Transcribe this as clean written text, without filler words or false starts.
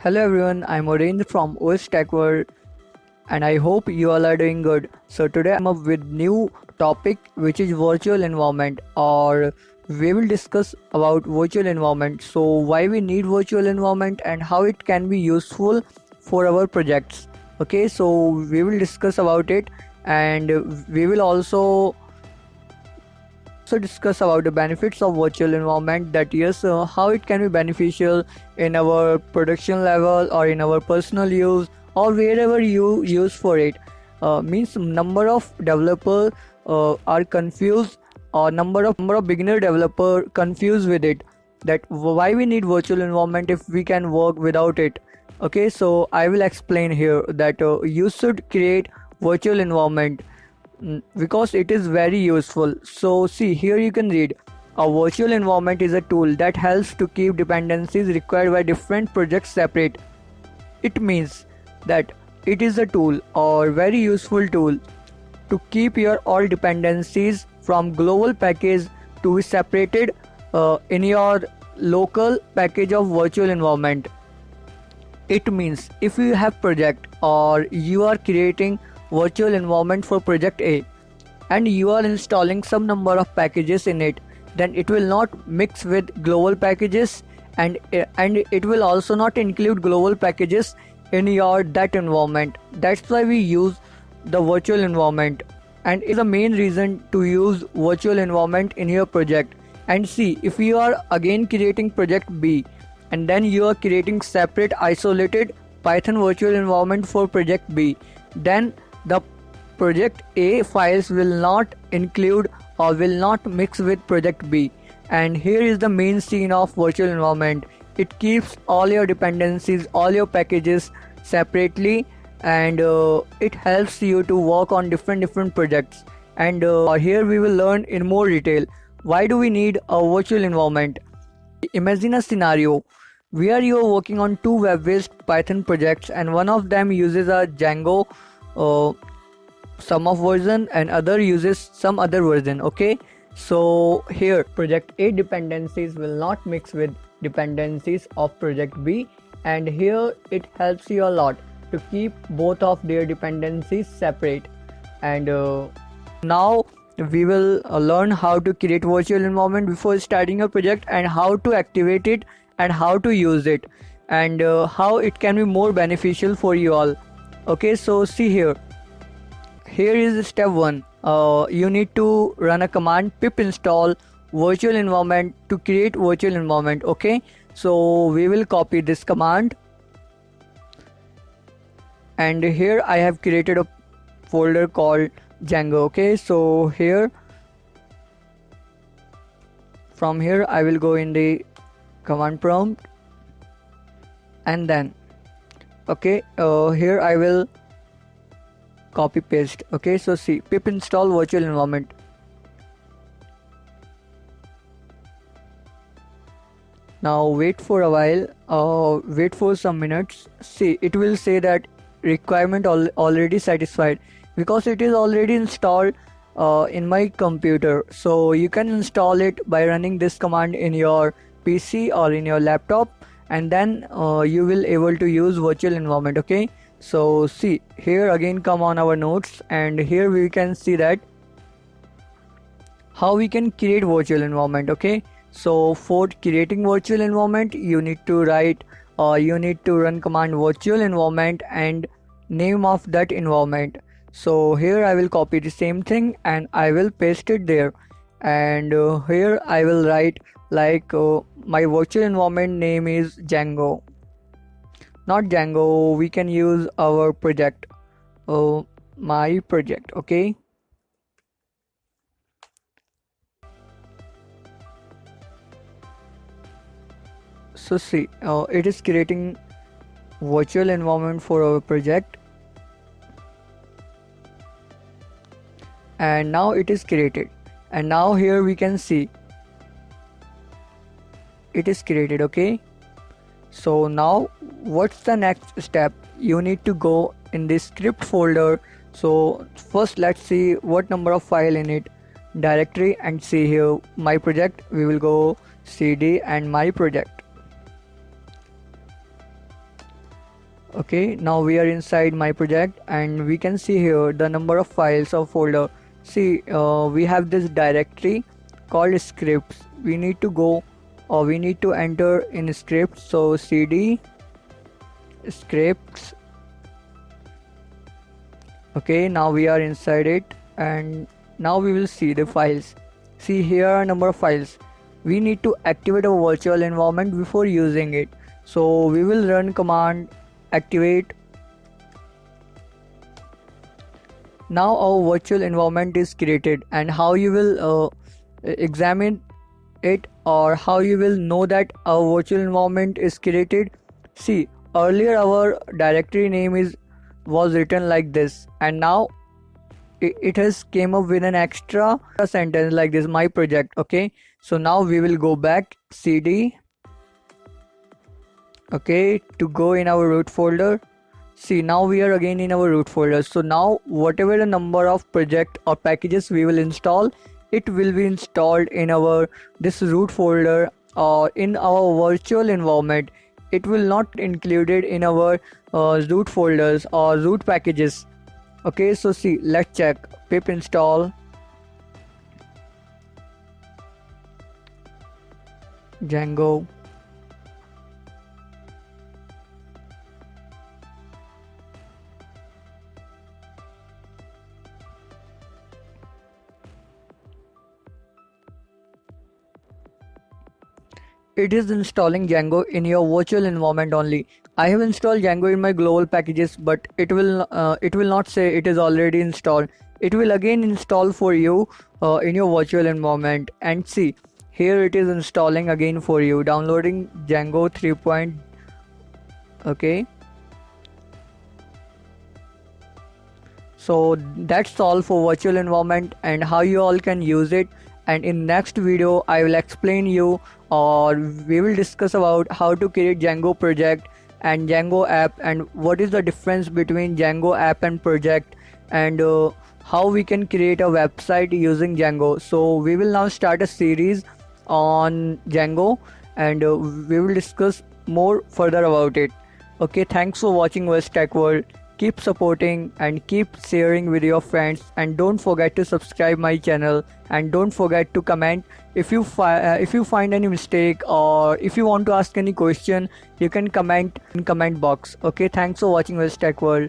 Hello everyone, I'm Orendra from OS Tech World and I hope you all are doing good. So today I'm up with new topic which is virtual environment, or we will discuss about virtual environment. So why we need virtual environment and how it can be useful for our projects. Okay, so we will discuss about it, and we will also discuss about the benefits of virtual environment, that yes, how it can be beneficial in our production level or in our personal use or wherever you use for it. Means number of developer are confused, or number of beginner developer confused with it, that why we need virtual environment if we can work without it. Okay, so I will explain here that you should create virtual environment because it is very useful. So see, here you can read, a virtual environment is a tool that helps to keep dependencies required by different projects separate. It means that it is a tool or very useful tool to keep your all dependencies from global package to be separated in your local package of virtual environment. It means if you have project or you are creating virtual environment for project A and you are installing some number of packages in it, then it will not mix with global packages, and it will also not include global packages in your that environment. That's why we use the virtual environment, and is the main reason to use virtual environment in your project. And see, if you are again creating project B and then you are creating separate isolated Python virtual environment for project B, then the project A files will not include or will not mix with project B. And here is the main scene of virtual environment. It keeps all your dependencies, all your packages separately, and it helps you to work on different projects. And here we will learn in more detail why do we need a virtual environment. Imagine a scenario where you are working on two web-based Python projects, and one of them uses a Django some of version and other uses some other version. Okay, so here project A dependencies will not mix with dependencies of project B, and here it helps you a lot to keep both of their dependencies separate. And now we will learn how to create virtual environment before starting a project, and how to activate it and how to use it, and how it can be more beneficial for you all. Okay, so see here. Here is step 1. You need to run a command pip install virtual environment to create virtual environment. Okay, so we will copy this command, and here I have created a folder called Django. Okay, so here from here I will go in the command prompt, and then okay, here I will copy paste. Okay, so see, pip install virtual environment. Now wait for a while, wait for some minutes. See, it will say that requirement already satisfied, because it is already installed in my computer. So you can install it by running this command in your PC or in your laptop, and then you will able to use virtual environment. Okay, so see, here again come on our notes, and here we can see that how we can create virtual environment. Okay, so for creating virtual environment you need to write, or you need to run command virtual environment and name of that environment. So here I will copy the same thing and I will paste it there, and here I will write like my virtual environment name is Django. Not Django, we can use our project, my project. Okay, so see, it is creating virtual environment for our project, and now it is created, and now here we can see it is created. Okay, so now what's the next step? You need to go in this script folder. So first let's see what number of file in it directory, and see here my project. We will go cd and my project. Okay, now we are inside my project and we can see here the number of files or folder. See, we have this directory called scripts. We need to go or we need to enter in scripts. So cd scripts. Okay, now we are inside it and now we will see the files. See, here are number of files. We need to activate a virtual environment before using it. So we will run command activate. Now our virtual environment is created, and how you will examine it or how you will know that our virtual environment is created. See, earlier our directory name was written like this, and now it has came up with an extra sentence like this, my project. Okay, so now we will go back cd, okay, to go in our root folder. See, now we are again in our root folder. So now whatever the number of project or packages we will install, it will be installed in our this root folder or in our virtual environment. It will not included in our root folders or root packages. Okay, so see, let's check pip install Django. It is installing Django in your virtual environment only. I have installed Django in my global packages, but it will not say it is already installed. It will again install for you in your virtual environment. And see, here it is installing again for you, downloading Django 3. Okay. So that's all for virtual environment and how you all can use it. And in next video I will explain you or we will discuss about how to create Django project and Django app and what is the difference between Django app and project and how we can create a website using Django. So we will now start a series on Django and we will discuss more further about it. Okay, thanks for watching West Tech World. Keep supporting and keep sharing with your friends, and don't forget to subscribe my channel, and don't forget to comment if you find any mistake or if you want to ask any question, you can comment in comment box. Okay, thanks for watching West Tech World.